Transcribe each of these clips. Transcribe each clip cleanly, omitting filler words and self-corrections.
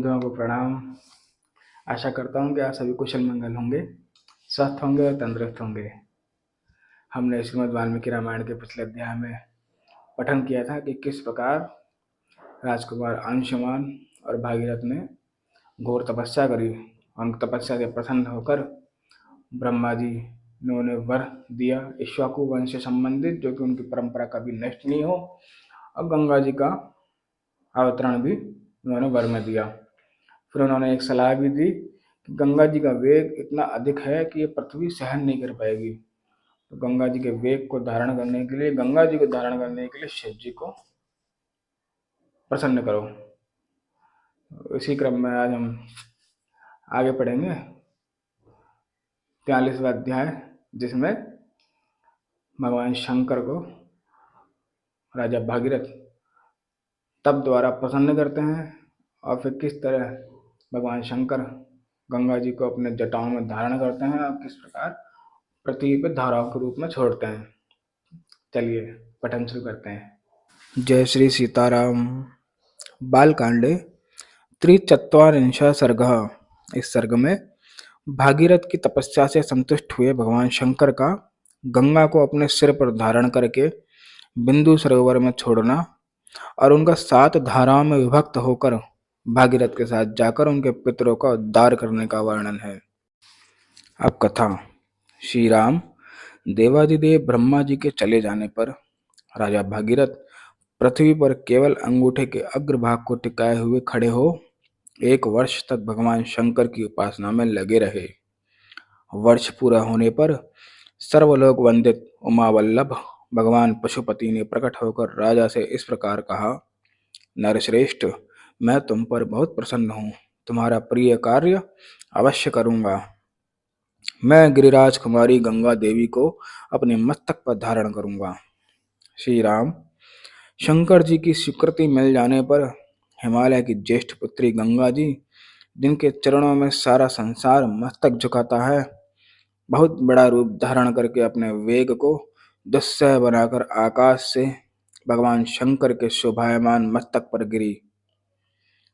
बंधुओं को प्रणाम। आशा करता हूँ कि आप सभी कुशल मंगल होंगे, स्वस्थ होंगे और तंदुरुस्त होंगे। हमने श्रीमद् वाल्मीकि रामायण के पिछले अध्याय में पठन किया था कि किस प्रकार राजकुमार अंशुमान और भागीरथ ने घोर तपस्या करी। उन तपस्या से प्रसन्न होकर ब्रह्मा जी ने उन्हें वर दिया इक्ष्वाकु वंश से संबंधित, जो कि उनकी परंपरा कभी नष्ट नहीं हो, और गंगा जी का अवतरण भी उन्होंने वर में दिया। फिर उन्होंने एक सलाह भी दी कि गंगा जी का वेग इतना अधिक है कि ये पृथ्वी सहन नहीं कर पाएगी, तो गंगा जी के वेग को धारण करने के लिए, गंगा जी को धारण करने के लिए शिव जी को प्रसन्न करो। इसी क्रम में आज हम आगे पढ़ेंगे 43वां अध्याय, जिसमें भगवान शंकर को राजा भागीरथ तप द्वारा प्रसन्न करते हैं और फिर किस तरह भगवान शंकर गंगा जी को अपने जटाओं में धारण करते हैं और किस प्रकार पृथ्वी पर धाराओं के रूप में छोड़ते हैं। चलिए पठन शुरू करते हैं। जय श्री सीताराम। बालकांडे त्रिचत्वारिंशः सर्गः। इस सर्ग में भागीरथ की तपस्या से संतुष्ट हुए भगवान शंकर का गंगा को अपने सिर पर धारण करके बिंदु सरोवर में छोड़ना और उनका 7 धाराओं में विभक्त होकर भागीरथ के साथ जाकर उनके पितरों का उद्धार करने का वर्णन है। अब कथा। श्री राम देवादिदेव ब्रह्मा जी के चले जाने पर राजा भागीरथ पृथ्वी पर केवल अंगूठे के अग्रभाग को टिकाए हुए खड़े हो 1 वर्ष तक भगवान शंकर की उपासना में लगे रहे। वर्ष पूरा होने पर सर्वलोक वंदित उमावल्लभ भगवान पशुपति ने प्रकट होकर राजा से इस प्रकार कहा, नरश्रेष्ठ, मैं तुम पर बहुत प्रसन्न हूँ, तुम्हारा प्रिय कार्य अवश्य करूँगा। मैं गिरिराज कुमारी गंगा देवी को अपने मस्तक पर धारण करूँगा। श्री राम शंकर जी की स्वीकृति मिल जाने पर हिमालय की ज्येष्ठ पुत्री गंगा जी, जिनके चरणों में सारा संसार मस्तक झुकाता है, बहुत बड़ा रूप धारण करके अपने वेग को दुस्सह बनाकर आकाश से भगवान शंकर के शोभायमान मस्तक पर गिरी।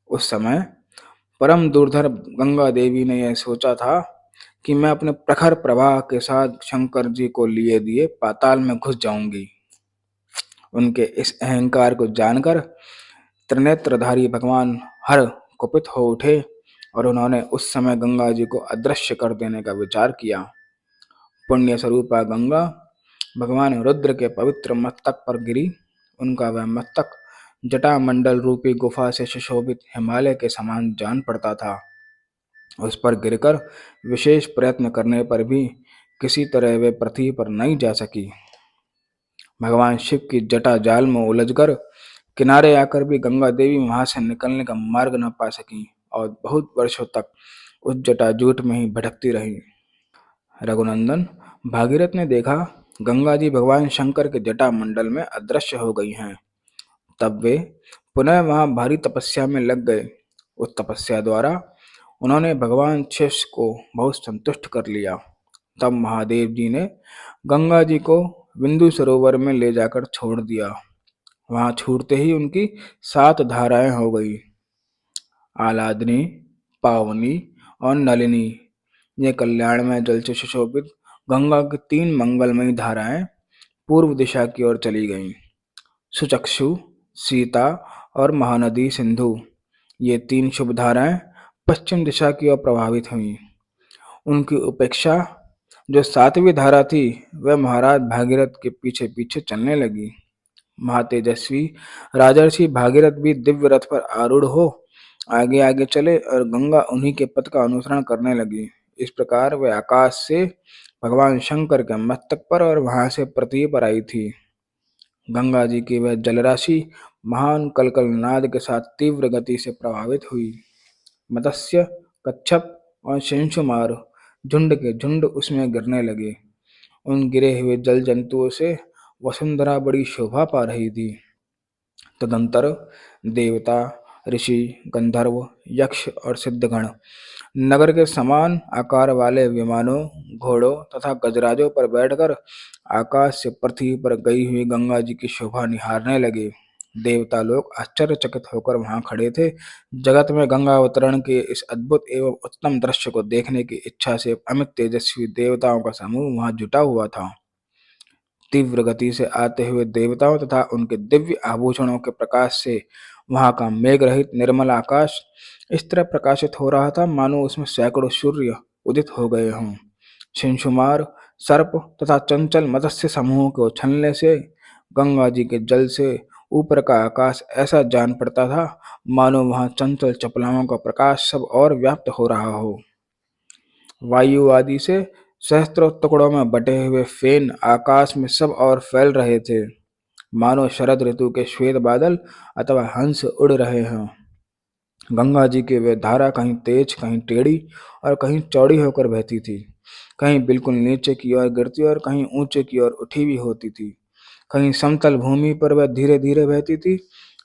उस समय परम दुर्धर गंगा देवी ने यह सोचा था कि मैं अपने प्रखर प्रवाह के साथ शंकर जी को लिए दिए पाताल में घुस जाऊंगी। उनके इस अहंकार को जानकर त्रिनेत्रधारी भगवान हर कुपित हो उठे और उन्होंने उस समय गंगा जी को अदृश्य कर देने का विचार किया। पुण्य स्वरूपा गंगा भगवान रुद्र के पवित्र मस्तक पर गिरी। उनका वह मस्तक जटा मंडल रूपी गुफा से सुशोभित हिमालय के समान जान पड़ता था। उस पर गिरकर विशेष प्रयत्न करने पर भी किसी तरह वे पृथ्वी पर नहीं जा सकी। भगवान शिव की जटा जाल में उलझकर किनारे आकर भी गंगा देवी वहां से निकलने का मार्ग न पा सकी और बहुत वर्षों तक उस जटाजूट में ही भटकती रही। रघुनंदन भागीरथ ने देखा गंगा जी भगवान शंकर के जटा मंडल में अदृश्य हो गई हैं। तब वे पुनः वहां भारी तपस्या में लग गए। उस तपस्या द्वारा उन्होंने भगवान शिव को बहुत संतुष्ट कर लिया। तब महादेव जी ने गंगा जी को बिंदु सरोवर में ले जाकर छोड़ दिया। वहां छूटते ही उनकी 7 धाराएं हो गई, आलादनी, पावनी और नलिनी। ये कल्याणमय जल से सुशोभित गंगा की 3 मंगलमयी धाराएं पूर्व दिशा की ओर चली गईं। सुचक्षु, सीता और महानदी सिंधु, ये 3 शुभ धाराएं पश्चिम दिशा की ओर प्रभावित हुईं। उनकी उपेक्षा जो 7वीं धारा थी, वह महाराज भागीरथ के पीछे पीछे चलने लगी। महातेजस्वी राजर्षि भागीरथ भी दिव्य रथ पर आरूढ़ हो आगे आगे चले और गंगा उन्हीं के पथ का अनुसरण करने लगी। इस प्रकार वे आकाश से भगवान शंकर के मस्तक पर और वहां से पृथ्वी पर आई थी। गंगा जी की वह जलराशि महान कलकल नाद के साथ तीव्र गति से प्रभावित हुई। मत्स्य, कच्छप और शिंशुमार झुंड के झुंड उसमें गिरने लगे। उन गिरे हुए जल जंतुओं से वसुंधरा बड़ी शोभा पा रही थी। तदंतर देवता, ऋषि, गंधर्व, यक्ष और सिद्धगण नगर के समान आकार वाले विमानों, घोड़ों तथा गजराजों पर बैठकर आकाश से पृथ्वी पर गई हुई गंगा जी की शोभा निहारने लगे। देवता लोग आश्चर्यचकित होकर वहां खड़े थे। जगत में गंगा अवतरण के इस अद्भुत एवं उत्तम दृश्य को देखने की इच्छा से अमित तेजस्वी देवताओं का समूह वहां जुटा हुआ था। तीव्र गति से आते हुए देवताओं तथा उनके दिव्य आभूषणों के प्रकाश से वहां का मेघ रहित निर्मल आकाश इस तरह प्रकाशित हो रहा था मानो उसमें सैकड़ों सूर्य उदित हो गए हों। शिंशुमार, सर्प तथा चंचल मत्स्य समूह को उछलने से गंगा जी के जल से ऊपर का आकाश ऐसा जान पड़ता था मानो वहां चंचल चपलाओं का प्रकाश सब और व्याप्त हो रहा हो। वायु आदि से सहस्त्रों टुकड़ों में बटे हुए फेन आकाश में सब और फैल रहे थे मानो शरद ऋतु के श्वेत बादल अथवा हंस उड़ रहे हों। गंगा जी की वे धारा कहीं तेज, कहीं टेढ़ी और कहीं चौड़ी होकर बहती थी। कहीं बिल्कुल नीचे की ओर गिरती और कहीं ऊंचे की ओर उठी भी होती थी। कहीं समतल भूमि पर वह धीरे धीरे बहती थी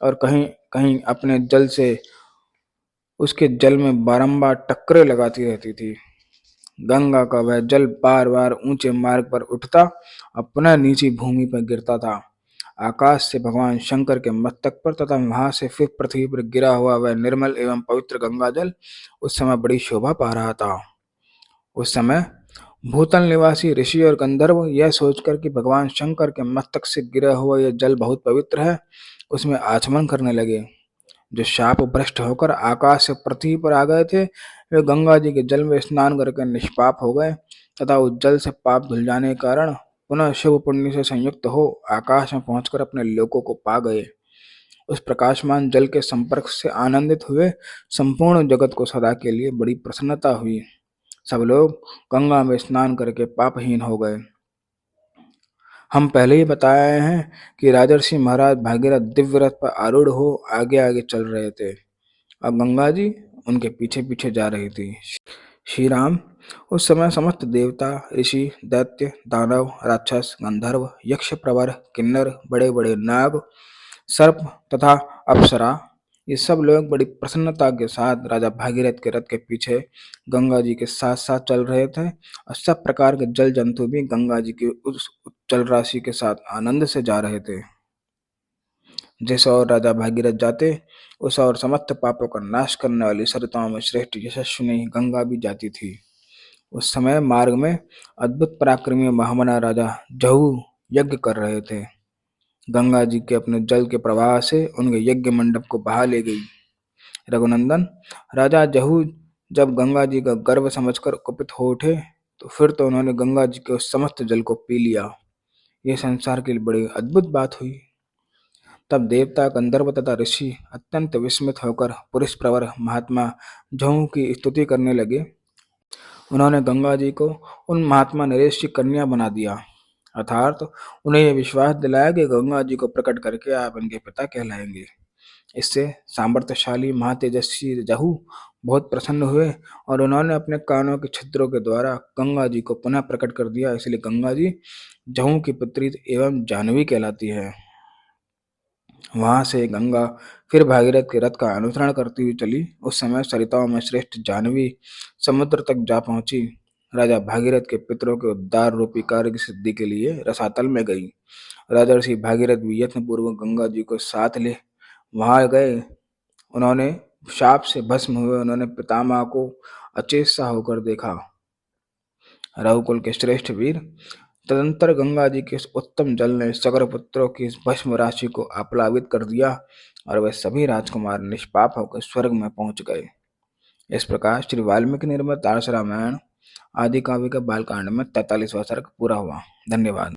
और कहीं कहीं अपने जल से उसके जल में बारंबार टक्करें लगाती रहती थी। गंगा का वह जल बार बार ऊंचे मार्ग पर उठता और पुनः नीची भूमि पर गिरता था। आकाश से भगवान शंकर के मस्तक पर तथा वहां से फिर पृथ्वी पर गिरा हुआ वह निर्मल एवं पवित्र गंगा जल उस समय बड़ी शोभा पा रहा था। उस समय भूतल निवासी ऋषि और गंधर्व यह सोचकर कि भगवान शंकर के मस्तक से गिरा हुआ यह जल बहुत पवित्र है, उसमें आचमन करने लगे। जो शाप भ्रष्ट होकर आकाश से पृथ्वी पर आ गए थे, वे गंगा जी के जल में स्नान करके निष्पाप हो गए तथा उस जल से पाप धुल जाने के कारण पुनः शुभ पुण्य से संयुक्त हो आकाश में पहुंचकर अपने लोकों को पा गए। उस प्रकाशमान जल के संपर्क से आनंदित हुए संपूर्ण जगत को सदा के लिए बड़ी प्रसन्नता हुई। सब लोग गंगा में स्नान करके पापहीन हो गए। हम पहले ही बताए हैं कि राजर्षि महाराज भागीरथ दिव्य रथ पर आरूढ़ हो आगे आगे चल रहे थे। अब गंगा जी उनके पीछे पीछे जा रही थी। श्री राम उस समय समस्त देवता, ऋषि, दैत्य, दानव, राक्षस, गंधर्व, यक्ष, प्रवर, किन्नर, बड़े बड़े नाग, सर्प तथा अप्सरा ये सब लोग बड़ी प्रसन्नता के साथ राजा भागीरथ के रथ के पीछे गंगा जी के साथ साथ चल रहे थे और सब प्रकार के जल जंतु भी गंगा जी की उस जल राशि के साथ आनंद से जा रहे थे। जिस ओर राजा भागीरथ जाते उस ओर समस्त पापों का नाश करने वाली सरिताओं में श्रेष्ठ यशस्विनी गंगा भी जाती थी। उस समय मार्ग में अद्भुत पराक्रमी महामना राजा जहू यज्ञ कर रहे थे। गंगा जी के अपने जल के प्रवाह से उनके यज्ञ मंडप को बहा ले गई। रघुनंदन, राजा जहू जब गंगा जी का गर्व समझकर कुपित हो उठे तो फिर तो उन्होंने गंगा जी के उस समस्त जल को पी लिया। यह संसार के लिए बड़ी अद्भुत बात हुई। तब देवता, गंधर्व तथा ऋषि अत्यंत विस्मित होकर पुरुष प्रवर महात्मा जहू की स्तुति करने लगे। उन्होंने गंगा जी को उन महात्मा नरेश की कन्या बना दिया, अर्थात उन्हें यह विश्वास दिलाया कि गंगा जी को प्रकट करके आप इनके पिता कहलाएंगे। इससे सामर्थ्यशाली महातेजस्वी जहू बहुत प्रसन्न हुए और उन्होंने अपने कानों के छिद्रों के द्वारा गंगा जी को पुनः प्रकट कर दिया। इसलिए गंगा जी जहू की पुत्री एवं जानवी कहलाती है। वहां से गंगा फिर भागीरथ के रथ का अनुसरण करती हुई चली। उस समय सरिताओं में श्रेष्ठ जानवी समुद्र तक जा पहुंची। राजा भागीरथ के पितरों के उद्धार रूपी कार्य की सिद्धि के लिए रसातल में गई। राजर्षि भागीरथ भी यत्न पूर्वक गंगा जी को साथ ले वहां गए। उन्होंने शाप से भस्म हुए उन्होंने पितामह को अचेत सा होकर देखा। रघुकुल के श्रेष्ठ वीर, तदंतर गंगा जी के इस उत्तम जल ने सगर पुत्रों की इस भस्म राशि को आप्लावित कर दिया और वे सभी राजकुमार निष्पाप होकर स्वर्ग में पहुंच गए। इस प्रकार श्री वाल्मीकि निर्मित आर्ष रामायण आदि काव्य के बालकांड में 43वां सर्ग पूरा हुआ। धन्यवाद।